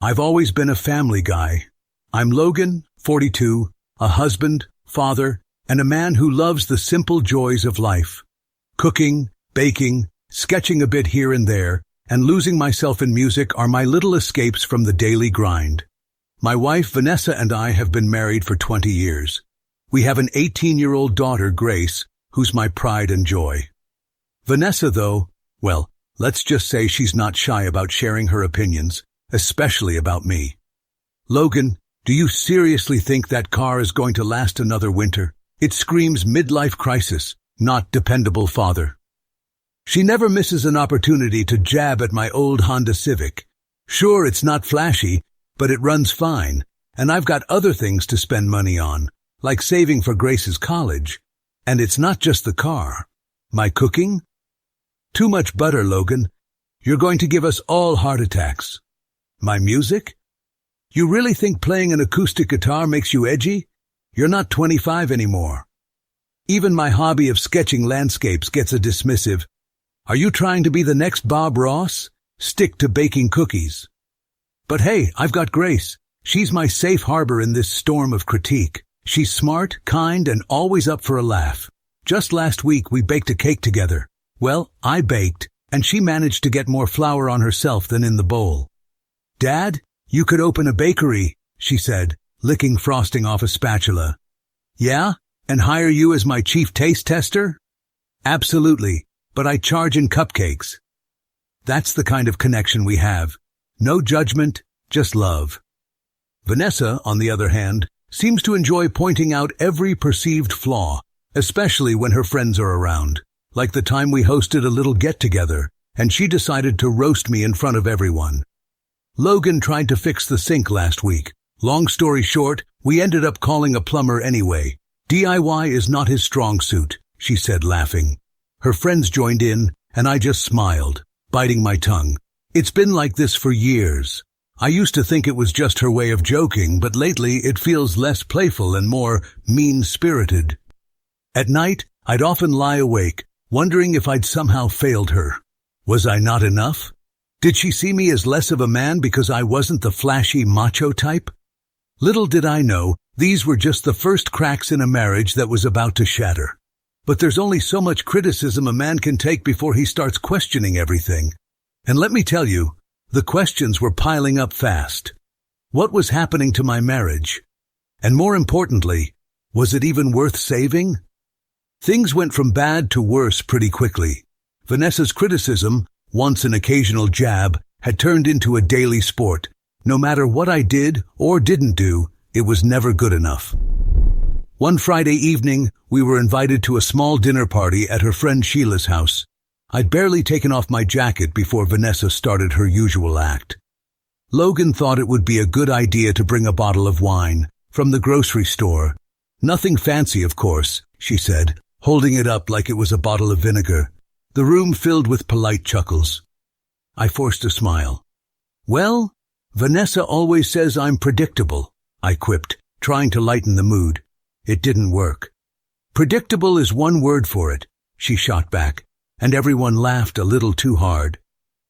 I've always been a family guy. I'm Logan, 42, a husband, father, and a man who loves the simple joys of life. Cooking, baking, sketching a bit here and there, and losing myself in music are my little escapes from the daily grind. My wife, Vanessa, and I have been married for 20 years. We have an 18-year-old daughter, Grace, who's my pride and joy. Vanessa, though, well, let's just say she's not shy about sharing her opinions, especially about me. Logan, do you seriously think that car is going to last another winter? It screams midlife crisis, not dependable father. She never misses an opportunity to jab at my old Honda Civic. Sure, it's not flashy, but it runs fine, and I've got other things to spend money on, like saving for Grace's college. And it's not just the car. My cooking? Too much butter, Logan. You're going to give us all heart attacks. My music? You really think playing an acoustic guitar makes you edgy? You're not 25 anymore. Even my hobby of sketching landscapes gets a dismissive. Are you trying to be the next Bob Ross? Stick to baking cookies. But hey, I've got Grace. She's my safe harbor in this storm of critique. She's smart, kind, and always up for a laugh. Just last week we baked a cake together. Well, I baked, and she managed to get more flour on herself than in the bowl. Dad, you could open a bakery, she said, licking frosting off a spatula. Yeah? And hire you as my chief taste tester? Absolutely, but I charge in cupcakes. That's the kind of connection we have. No judgment, just love. Vanessa, on the other hand, seems to enjoy pointing out every perceived flaw, especially when her friends are around, like the time we hosted a little get-together, and she decided to roast me in front of everyone. Logan tried to fix the sink last week. Long story short, we ended up calling a plumber anyway. DIY is not his strong suit, she said, laughing. Her friends joined in, and I just smiled, biting my tongue. It's been like this for years. I used to think it was just her way of joking, but lately it feels less playful and more mean-spirited. At night, I'd often lie awake, wondering if I'd somehow failed her. Was I not enough? Did she see me as less of a man because I wasn't the flashy macho type? Little did I know, these were just the first cracks in a marriage that was about to shatter. But there's only so much criticism a man can take before he starts questioning everything. And let me tell you, the questions were piling up fast. What was happening to my marriage? And more importantly, was it even worth saving? Things went from bad to worse pretty quickly. Vanessa's criticism, once an occasional jab, had turned into a daily sport. No matter what I did or didn't do, it was never good enough. One Friday evening, we were invited to a small dinner party at her friend Sheila's house. I'd barely taken off my jacket before Vanessa started her usual act. Logan thought it would be a good idea to bring a bottle of wine from the grocery store. Nothing fancy, of course, she said, holding it up like it was a bottle of vinegar. The room filled with polite chuckles. I forced a smile. Well, Vanessa always says I'm predictable, I quipped, trying to lighten the mood. It didn't work. Predictable is one word for it, she shot back, and everyone laughed a little too hard.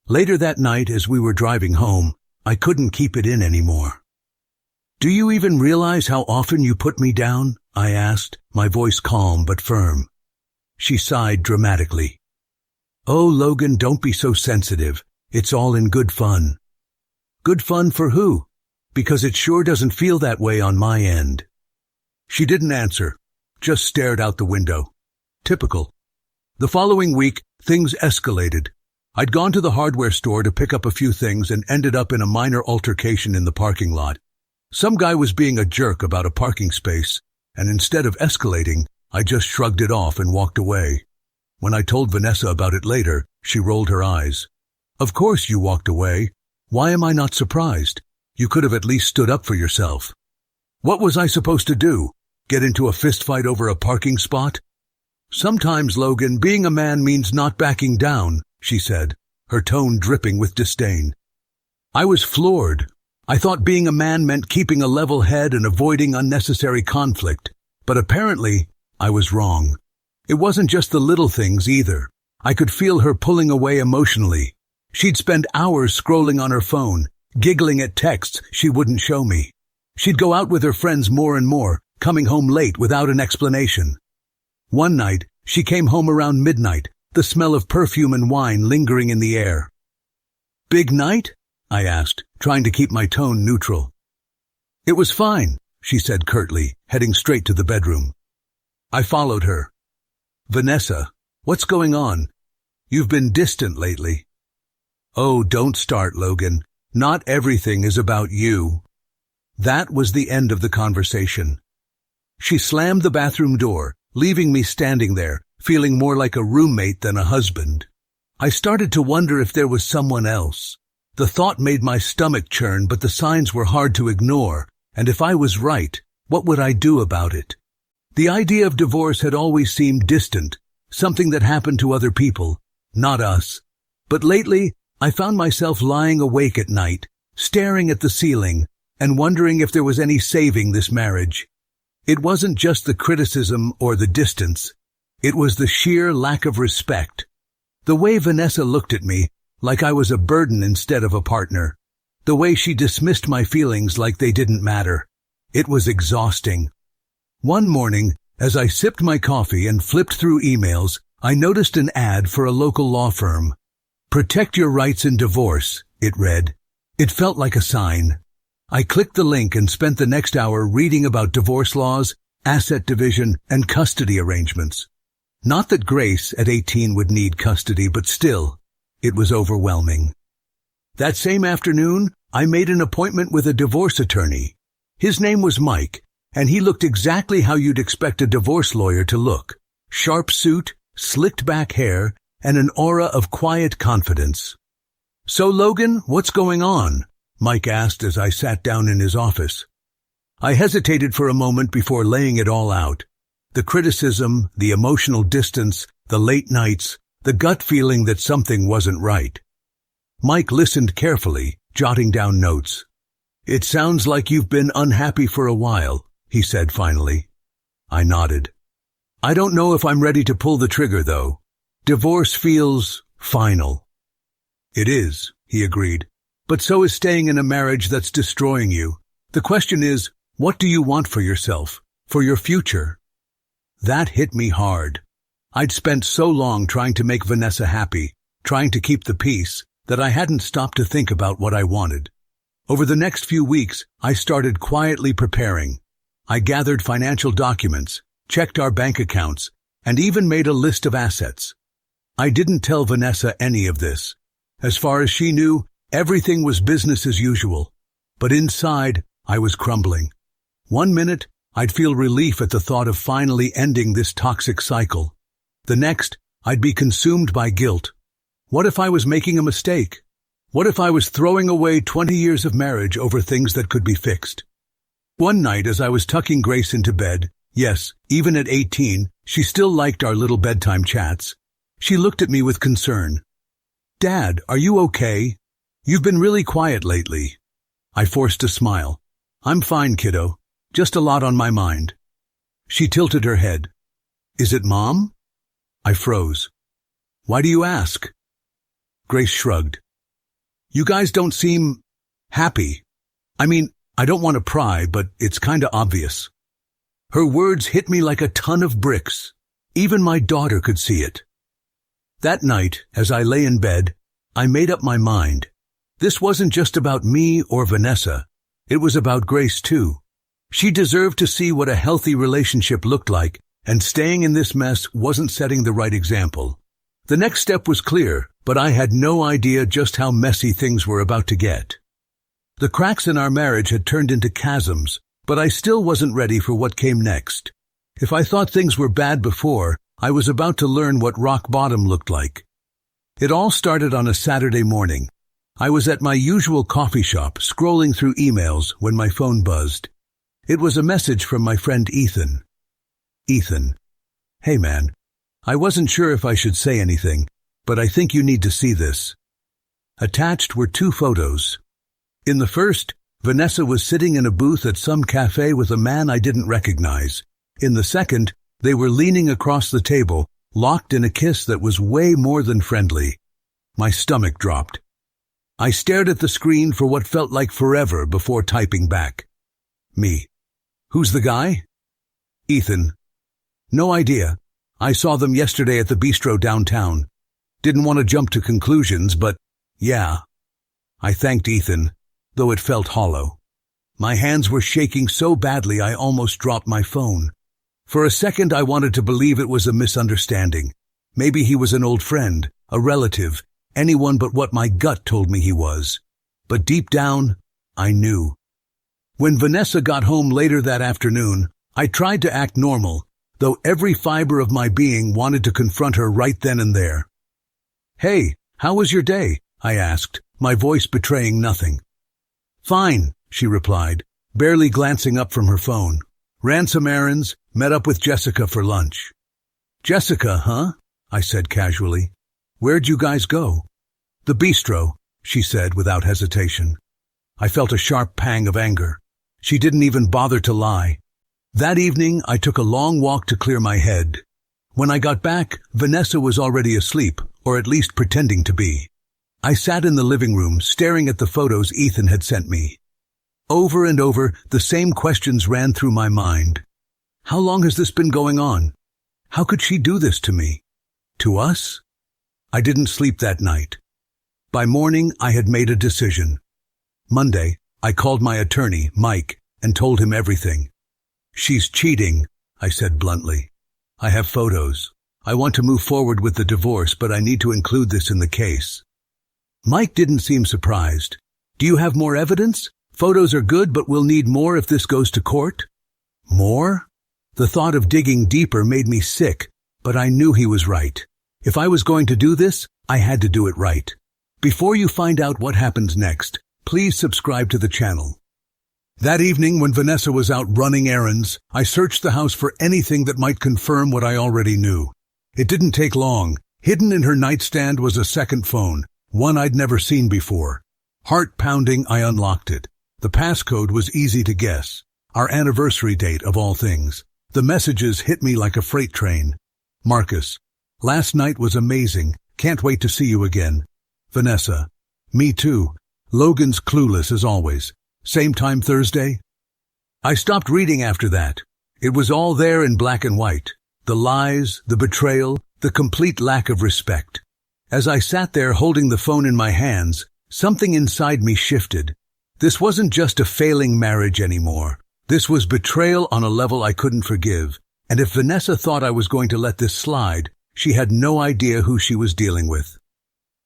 Later that night, as we were driving home, I couldn't keep it in anymore. Do you even realize how often you put me down? I asked, my voice calm but firm. She sighed dramatically. Oh, Logan, don't be so sensitive. It's all in good fun. Good fun for who? Because it sure doesn't feel that way on my end. She didn't answer, just stared out the window. Typical. The following week, things escalated. I'd gone to the hardware store to pick up a few things and ended up in a minor altercation in the parking lot. Some guy was being a jerk about a parking space, and instead of escalating, I just shrugged it off and walked away. When I told Vanessa about it later, she rolled her eyes. Of course you walked away. Why am I not surprised? You could have at least stood up for yourself. What was I supposed to do? Get into a fistfight over a parking spot? Sometimes, Logan, being a man means not backing down, she said, her tone dripping with disdain. I was floored. I thought being a man meant keeping a level head and avoiding unnecessary conflict, but apparently I was wrong. It wasn't just the little things either. I could feel her pulling away emotionally. She'd spend hours scrolling on her phone, giggling at texts she wouldn't show me. She'd go out with her friends more and more, coming home late without an explanation. One night, she came home around midnight, the smell of perfume and wine lingering in the air. "Big night?" I asked, trying to keep my tone neutral. "It was fine," she said curtly, heading straight to the bedroom. I followed her. "Vanessa, what's going on? You've been distant lately." "Oh, don't start, Logan. Not everything is about you." That was the end of the conversation. She slammed the bathroom door, leaving me standing there, feeling more like a roommate than a husband. I started to wonder if there was someone else. The thought made my stomach churn, but the signs were hard to ignore, and if I was right, what would I do about it? The idea of divorce had always seemed distant, something that happened to other people, not us. But lately, I found myself lying awake at night, staring at the ceiling, and wondering if there was any saving this marriage. It wasn't just the criticism or the distance. It was the sheer lack of respect. The way Vanessa looked at me, like I was a burden instead of a partner. The way she dismissed my feelings like they didn't matter. It was exhausting. One morning, as I sipped my coffee and flipped through emails, I noticed an ad for a local law firm. "Protect your rights in divorce," it read. It felt like a sign. I clicked the link and spent the next hour reading about divorce laws, asset division, and custody arrangements. Not that Grace, at 18, would need custody, but still, it was overwhelming. That same afternoon, I made an appointment with a divorce attorney. His name was Mike, and he looked exactly how you'd expect a divorce lawyer to look. Sharp suit, slicked back hair, and an aura of quiet confidence. "So, Logan, what's going on?" Mike asked as I sat down in his office. I hesitated for a moment before laying it all out. The criticism, the emotional distance, the late nights, the gut feeling that something wasn't right. Mike listened carefully, jotting down notes. "It sounds like you've been unhappy for a while," he said finally. I nodded. "I don't know if I'm ready to pull the trigger, though. Divorce feels final." "It is," he agreed. "But so is staying in a marriage that's destroying you. The question is, what do you want for yourself, for your future?" That hit me hard. I'd spent so long trying to make Vanessa happy, trying to keep the peace, that I hadn't stopped to think about what I wanted. Over the next few weeks, I started quietly preparing. I gathered financial documents, checked our bank accounts, and even made a list of assets. I didn't tell Vanessa any of this. As far as she knew, everything was business as usual. But inside, I was crumbling. One minute, I'd feel relief at the thought of finally ending this toxic cycle. The next, I'd be consumed by guilt. What if I was making a mistake? What if I was throwing away 20 years of marriage over things that could be fixed? One night, as I was tucking Grace into bed, yes, even at 18, she still liked our little bedtime chats, she looked at me with concern. "Dad, are you okay? You've been really quiet lately." I forced a smile. "I'm fine, kiddo. Just a lot on my mind." She tilted her head. "Is it Mom?" I froze. "Why do you ask?" Grace shrugged. "You guys don't seem happy. I mean, I don't want to pry, but it's kinda obvious." Her words hit me like a ton of bricks. Even my daughter could see it. That night, as I lay in bed, I made up my mind. This wasn't just about me or Vanessa. It was about Grace, too. She deserved to see what a healthy relationship looked like, and staying in this mess wasn't setting the right example. The next step was clear, but I had no idea just how messy things were about to get. The cracks in our marriage had turned into chasms, but I still wasn't ready for what came next. If I thought things were bad before, I was about to learn what rock bottom looked like. It all started on a Saturday morning. I was at my usual coffee shop, scrolling through emails when my phone buzzed. It was a message from my friend Ethan. "Ethan, hey man, I wasn't sure if I should say anything, but I think you need to see this." Attached were 2 photos. In the first, Vanessa was sitting in a booth at some cafe with a man I didn't recognize. In the second, they were leaning across the table, locked in a kiss that was way more than friendly. My stomach dropped. I stared at the screen for what felt like forever before typing back. Me. Who's the guy? Ethan. No idea. I saw them yesterday at the bistro downtown. Didn't want to jump to conclusions, but yeah. I thanked Ethan, though it felt hollow. My hands were shaking so badly I almost dropped my phone. For a second I wanted to believe it was a misunderstanding. Maybe he was an old friend, a relative, anyone but what my gut told me he was. But deep down, I knew. When Vanessa got home later that afternoon, I tried to act normal, though every fiber of my being wanted to confront her right then and there. "Hey, how was your day?" I asked, my voice betraying nothing. "Fine," she replied, barely glancing up from her phone. "Ran some errands, met up with Jessica for lunch." "Jessica, huh?" I said casually. "Where'd you guys go?" "The bistro," she said without hesitation. I felt a sharp pang of anger. She didn't even bother to lie. That evening, I took a long walk to clear my head. When I got back, Vanessa was already asleep, or at least pretending to be. I sat in the living room, staring at the photos Ethan had sent me. Over and over, the same questions ran through my mind. How long has this been going on? How could she do this to me? To us? I didn't sleep that night. By morning, I had made a decision. Monday, I called my attorney, Mike, and told him everything. "She's cheating," I said bluntly. "I have photos. I want to move forward with the divorce, but I need to include this in the case." Mike didn't seem surprised. "Do you have more evidence? Photos are good, but we'll need more if this goes to court." More? The thought of digging deeper made me sick, but I knew he was right. If I was going to do this, I had to do it right. Before you find out what happens next, please subscribe to the channel. That evening, when Vanessa was out running errands, I searched the house for anything that might confirm what I already knew. It didn't take long. Hidden in her nightstand was a second phone, one I'd never seen before. Heart pounding, I unlocked it. The passcode was easy to guess. Our anniversary date, of all things. The messages hit me like a freight train. "Marcus, last night was amazing. Can't wait to see you again." Vanessa, "Me too. Logan's clueless as always. Same time Thursday?" I stopped reading after that. It was all there in black and white. The lies, the betrayal, the complete lack of respect. As I sat there holding the phone in my hands, something inside me shifted. This wasn't just a failing marriage anymore. This was betrayal on a level I couldn't forgive. And if Vanessa thought I was going to let this slide, she had no idea who she was dealing with.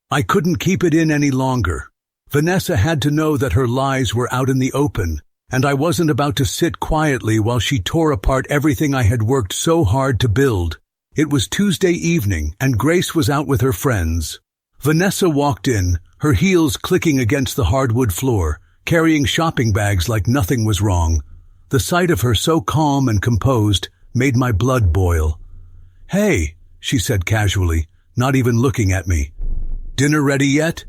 I couldn't keep it in any longer. Vanessa had to know that her lies were out in the open, and I wasn't about to sit quietly while she tore apart everything I had worked so hard to build. It was Tuesday evening, and Grace was out with her friends. Vanessa walked in, her heels clicking against the hardwood floor, carrying shopping bags like nothing was wrong. The sight of her so calm and composed made my blood boil. "Hey," she said casually, not even looking at me. "Dinner ready yet?"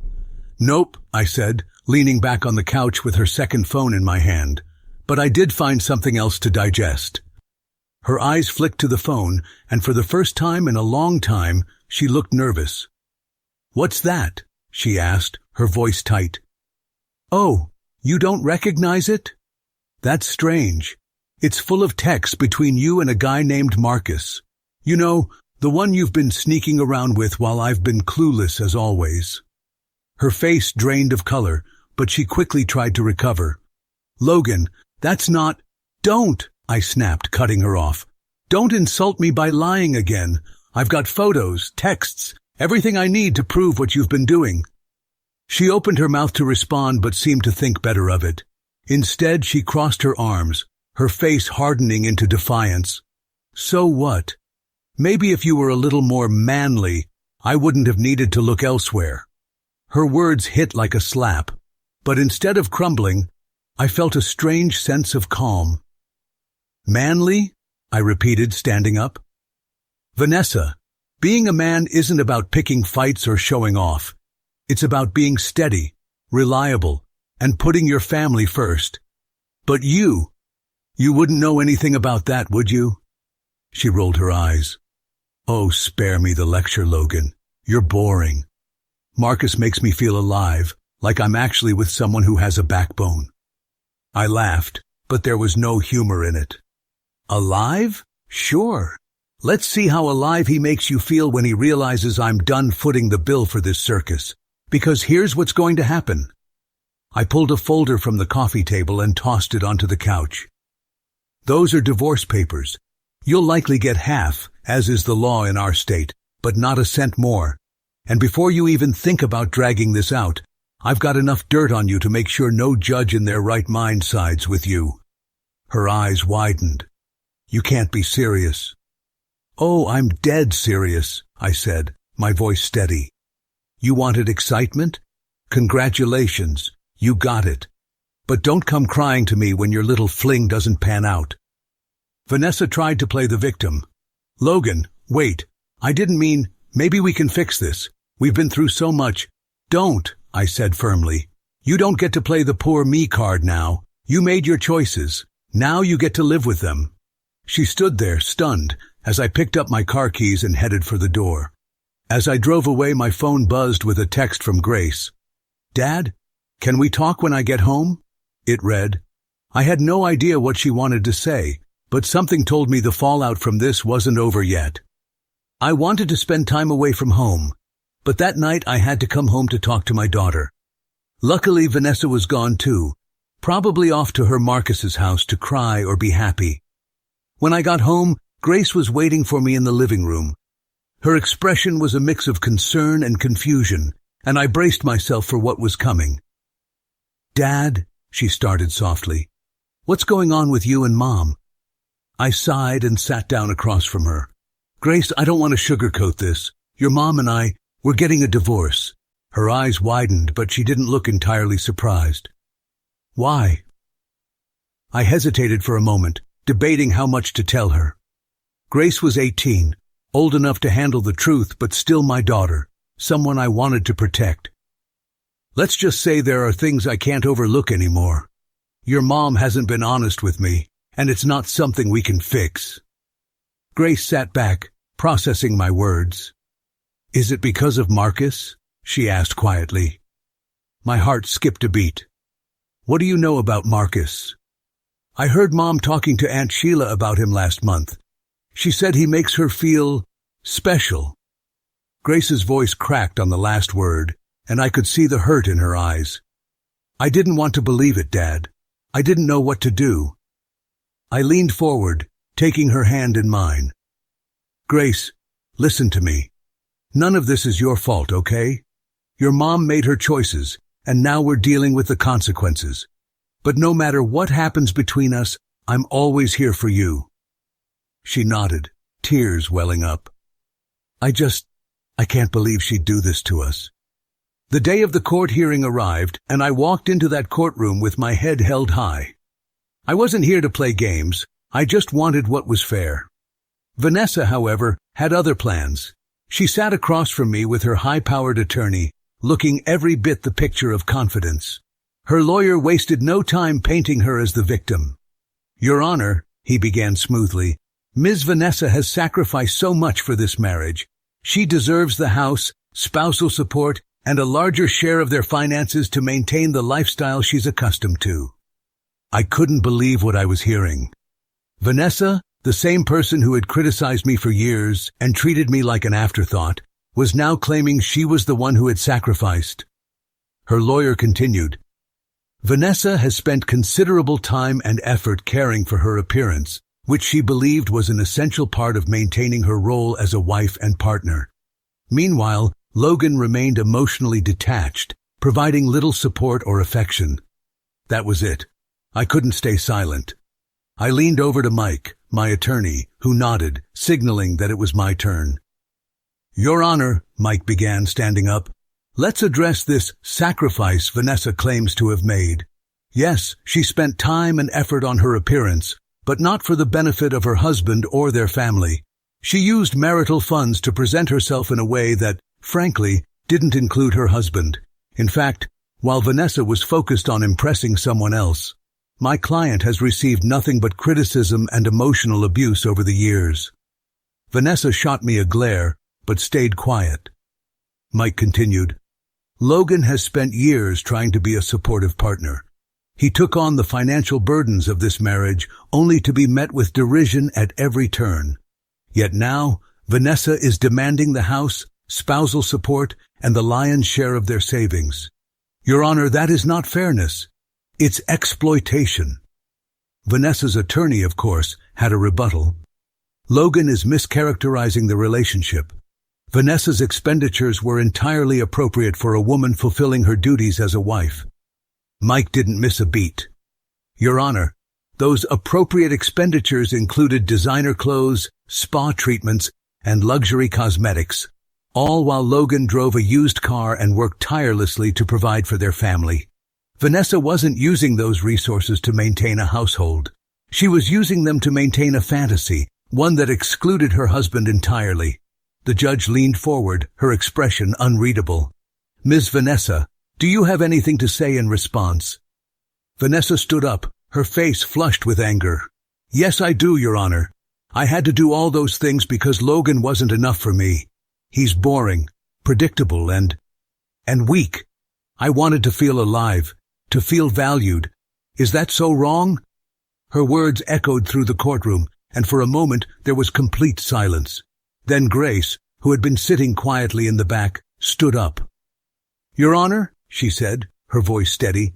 "Nope," I said, leaning back on the couch with her second phone in my hand. But I did find something else to digest. Her eyes flicked to the phone, and for the first time in a long time, she looked nervous. "What's that?" she asked, her voice tight. "Oh, you don't recognize it? That's strange. It's full of texts between you and a guy named Marcus. You know, the one you've been sneaking around with while I've been clueless as always." Her face drained of color, but she quickly tried to recover. "Logan, that's not—" "Don't!" I snapped, cutting her off. "Don't insult me by lying again. I've got photos, texts, everything I need to prove what you've been doing." She opened her mouth to respond but seemed to think better of it. Instead, she crossed her arms, her face hardening into defiance. "So what? Maybe if you were a little more manly, I wouldn't have needed to look elsewhere." Her words hit like a slap, but instead of crumbling, I felt a strange sense of calm. "Manly?" I repeated, standing up. "Vanessa, being a man isn't about picking fights or showing off. It's about being steady, reliable, and putting your family first. But you wouldn't know anything about that, would you?" She rolled her eyes. "Oh, spare me the lecture, Logan. You're boring. Marcus makes me feel alive, like I'm actually with someone who has a backbone. I laughed, but there was no humor in it. Alive? Sure. Let's see how alive he makes you feel when he realizes I'm done footing the bill for this circus. Because here's what's going to happen. I pulled a folder from the coffee table and tossed it onto the couch. Those are divorce papers. You'll likely get half, as is the law in our state, but not a cent more. And before you even think about dragging this out, I've got enough dirt on you to make sure no judge in their right mind sides with you. Her eyes widened. You can't be serious. Oh, I'm dead serious, I said, my voice steady. You wanted excitement? Congratulations, you got it. But don't come crying to me when your little fling doesn't pan out. Vanessa tried to play the victim. Logan, wait, I didn't mean, maybe we can fix this. We've been through so much. Don't, I said firmly. You don't get to play the poor me card now. You made your choices. Now you get to live with them. She stood there, stunned, as I picked up my car keys and headed for the door. As I drove away, my phone buzzed with a text from Grace. Dad, can we talk when I get home? It read. I had no idea what she wanted to say, but something told me the fallout from this wasn't over yet. I wanted to spend time away from home, but that night I had to come home to talk to my daughter. Luckily, Vanessa was gone too, probably off to her Marcus's house to cry or be happy. When I got home, Grace was waiting for me in the living room. Her expression was a mix of concern and confusion, and I braced myself for what was coming. Dad, she started softly, what's going on with you and Mom? I sighed and sat down across from her. Grace, I don't want to sugarcoat this. Your mom and I, we're getting a divorce. Her eyes widened, but she didn't look entirely surprised. Why? I hesitated for a moment, debating how much to tell her. Grace was 18, old enough to handle the truth, but still my daughter, someone I wanted to protect. Let's just say there are things I can't overlook anymore. Your mom hasn't been honest with me, and it's not something we can fix. Grace sat back, processing my words. Is it because of Marcus? She asked quietly. My heart skipped a beat. What do you know about Marcus? I heard Mom talking to Aunt Sheila about him last month. She said he makes her feel special. Grace's voice cracked on the last word, and I could see the hurt in her eyes. I didn't want to believe it, Dad. I didn't know what to do. I leaned forward, taking her hand in mine. Grace, listen to me. None of this is your fault, okay? Your mom made her choices, and now we're dealing with the consequences. But no matter what happens between us, I'm always here for you. She nodded, tears welling up. I can't believe she'd do this to us. The day of the court hearing arrived, and I walked into that courtroom with my head held high. I wasn't here to play games. I just wanted what was fair. Vanessa, however, had other plans. She sat across from me with her high-powered attorney, looking every bit the picture of confidence. Her lawyer wasted no time painting her as the victim. Your Honor, he began smoothly, Ms. Vanessa has sacrificed so much for this marriage. She deserves the house, spousal support, and a larger share of their finances to maintain the lifestyle she's accustomed to. I couldn't believe what I was hearing. Vanessa, the same person who had criticized me for years and treated me like an afterthought, was now claiming she was the one who had sacrificed. Her lawyer continued, Vanessa has spent considerable time and effort caring for her appearance, which she believed was an essential part of maintaining her role as a wife and partner. Meanwhile, Logan remained emotionally detached, providing little support or affection. That was it. I couldn't stay silent. I leaned over to Mike, my attorney, who nodded, signaling that it was my turn. Your Honor, Mike began, standing up, let's address this sacrifice Vanessa claims to have made. Yes, she spent time and effort on her appearance, but not for the benefit of her husband or their family. She used marital funds to present herself in a way that, frankly, didn't include her husband. In fact, while Vanessa was focused on impressing someone else, my client has received nothing but criticism and emotional abuse over the years. Vanessa shot me a glare, but stayed quiet. Mike continued, Logan has spent years trying to be a supportive partner. He took on the financial burdens of this marriage only to be met with derision at every turn. Yet now, Vanessa is demanding the house, spousal support, and the lion's share of their savings. Your Honor, that is not fairness. It's exploitation. Vanessa's attorney, of course, had a rebuttal. Logan is mischaracterizing the relationship. Vanessa's expenditures were entirely appropriate for a woman fulfilling her duties as a wife. Mike didn't miss a beat. Your Honor, those appropriate expenditures included designer clothes, spa treatments, and luxury cosmetics, all while Logan drove a used car and worked tirelessly to provide for their family. Vanessa wasn't using those resources to maintain a household. She was using them to maintain a fantasy, one that excluded her husband entirely. The judge leaned forward, her expression unreadable. Ms. Vanessa, do you have anything to say in response? Vanessa stood up, her face flushed with anger. Yes, I do, Your Honor. I had to do all those things because Logan wasn't enough for me. He's boring, predictable, and weak. I wanted to feel alive, to feel valued. Is that so wrong? Her words echoed through the courtroom, and for a moment there was complete silence. Then Grace, who had been sitting quietly in the back, stood up. Your Honor, she said, her voice steady,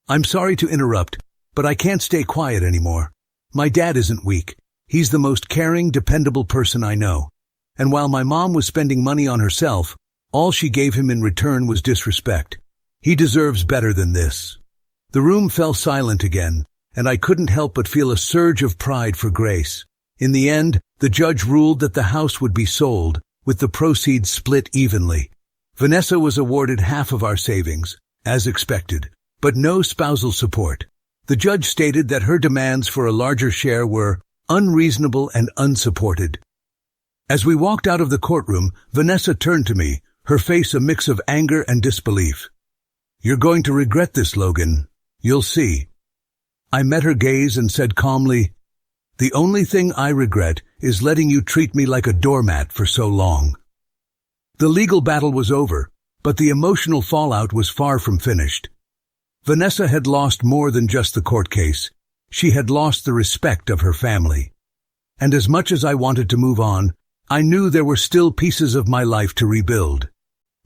I'm sorry to interrupt, but I can't stay quiet anymore. My dad isn't weak. He's the most caring, dependable person I know. And while my mom was spending money on herself, all she gave him in return was disrespect. He deserves better than this. The room fell silent again, and I couldn't help but feel a surge of pride for Grace. In the end, the judge ruled that the house would be sold, with the proceeds split evenly. Vanessa was awarded half of our savings, as expected, but no spousal support. The judge stated that her demands for a larger share were unreasonable and unsupported. As we walked out of the courtroom, Vanessa turned to me, her face a mix of anger and disbelief. You're going to regret this, Logan. You'll see. I met her gaze and said calmly, the only thing I regret is letting you treat me like a doormat for so long. The legal battle was over, but the emotional fallout was far from finished. Vanessa had lost more than just the court case. She had lost the respect of her family. And as much as I wanted to move on, I knew there were still pieces of my life to rebuild.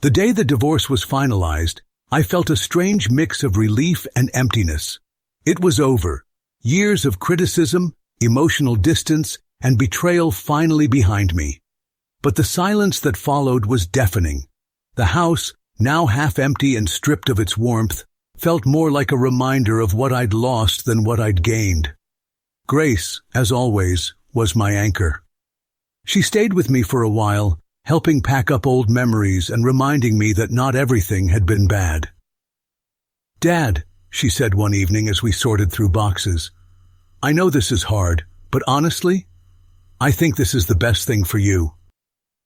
The day the divorce was finalized, I felt a strange mix of relief and emptiness. It was over. Years of criticism, emotional distance, and betrayal finally behind me. But the silence that followed was deafening. The house, now half empty and stripped of its warmth, felt more like a reminder of what I'd lost than what I'd gained. Grace, as always, was my anchor. She stayed with me for a while, helping pack up old memories and reminding me that not everything had been bad. Dad, she said one evening as we sorted through boxes, I know this is hard, but honestly, I think this is the best thing for you.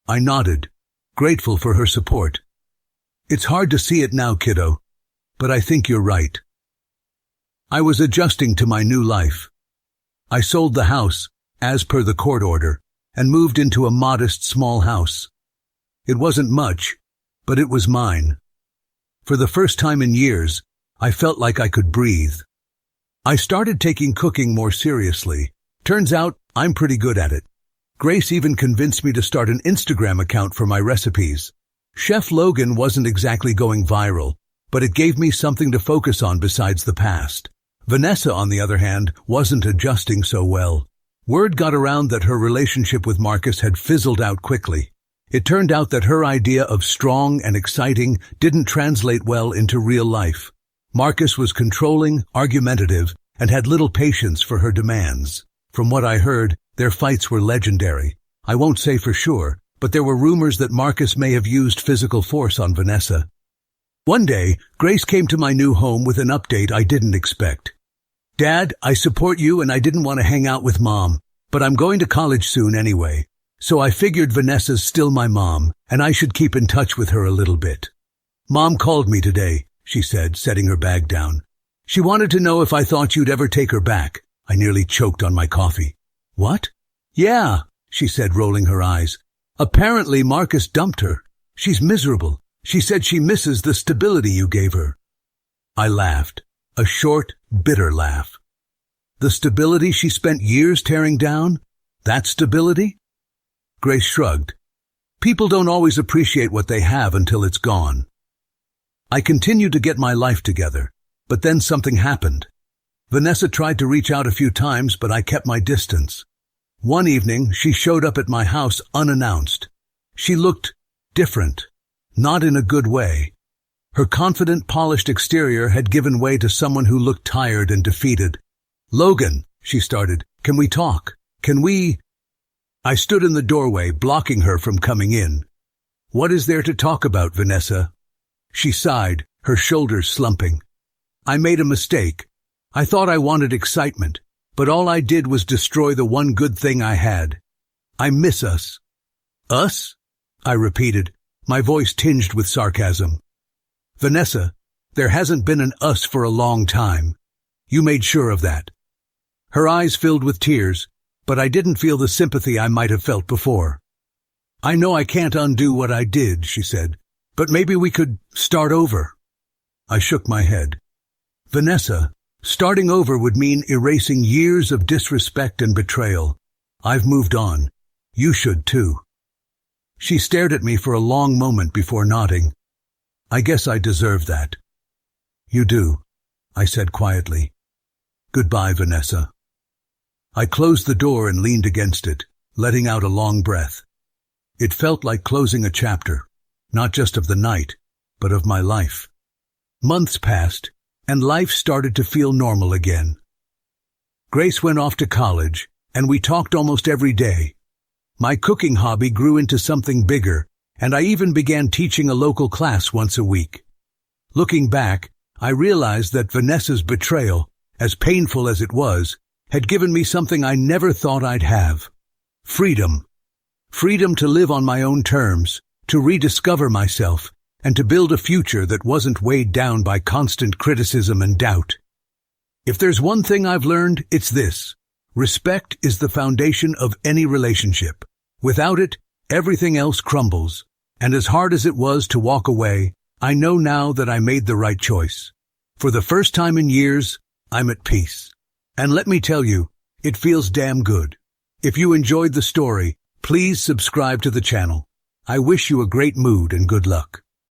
I nodded, grateful for her support. It's hard to see it now, kiddo, but I think you're right. I was adjusting to my new life. I sold the house, as per the court order, and moved into a modest small house. It wasn't much, but it was mine. For the first time in years, I felt like I could breathe. I started taking cooking more seriously. Turns out, I'm pretty good at it. Grace even convinced me to start an Instagram account for my recipes. Chef Logan wasn't exactly going viral, but it gave me something to focus on besides the past. Vanessa, on the other hand, wasn't adjusting so well. Word got around that her relationship with Marcus had fizzled out quickly. It turned out that her idea of strong and exciting didn't translate well into real life. Marcus was controlling, argumentative, and had little patience for her demands. From what I heard, their fights were legendary. I won't say for sure, but there were rumors that Marcus may have used physical force on Vanessa. One day, Grace came to my new home with an update I didn't expect. Dad, I support you and I didn't want to hang out with Mom, but I'm going to college soon anyway. So I figured Vanessa's still my mom, and I should keep in touch with her a little bit. Mom called me today, she said, setting her bag down. She wanted to know if I thought you'd ever take her back. I nearly choked on my coffee. What? Yeah, she said, rolling her eyes. Apparently Marcus dumped her. She's miserable. She said she misses the stability you gave her. I laughed, a short, bitter laugh. The stability she spent years tearing down? That stability? Grace shrugged. People don't always appreciate what they have until it's gone. I continued to get my life together, but then something happened. Vanessa tried to reach out a few times, but I kept my distance. One evening, she showed up at my house unannounced. She looked different, not in a good way. Her confident, polished exterior had given way to someone who looked tired and defeated. "Logan," she started, "can we talk? Can we—" I stood in the doorway, blocking her from coming in. "What is there to talk about, Vanessa?" She sighed, her shoulders slumping. "I made a mistake. I thought I wanted excitement, but all I did was destroy the one good thing I had. I miss us." "Us?" I repeated, my voice tinged with sarcasm. "Vanessa, there hasn't been an us for a long time. You made sure of that." Her eyes filled with tears, but I didn't feel the sympathy I might have felt before. "I know I can't undo what I did," she said, "but maybe we could start over." I shook my head. "Vanessa, starting over would mean erasing years of disrespect and betrayal. I've moved on. You should too." She stared at me for a long moment before nodding. "I guess I deserve that." "You do," I said quietly. "Goodbye, Vanessa." I closed the door and leaned against it, letting out a long breath. It felt like closing a chapter, not just of the night, but of my life. Months passed, and life started to feel normal again. Grace went off to college, and we talked almost every day. My cooking hobby grew into something bigger, and I even began teaching a local class once a week. Looking back, I realized that Vanessa's betrayal, as painful as it was, had given me something I never thought I'd have. Freedom. Freedom to live on my own terms, to rediscover myself, and to build a future that wasn't weighed down by constant criticism and doubt. If there's one thing I've learned, it's this: respect is the foundation of any relationship. Without it, everything else crumbles. And as hard as it was to walk away, I know now that I made the right choice. For the first time in years, I'm at peace. And let me tell you, it feels damn good. If you enjoyed the story, please subscribe to the channel. I wish you a great mood and good luck.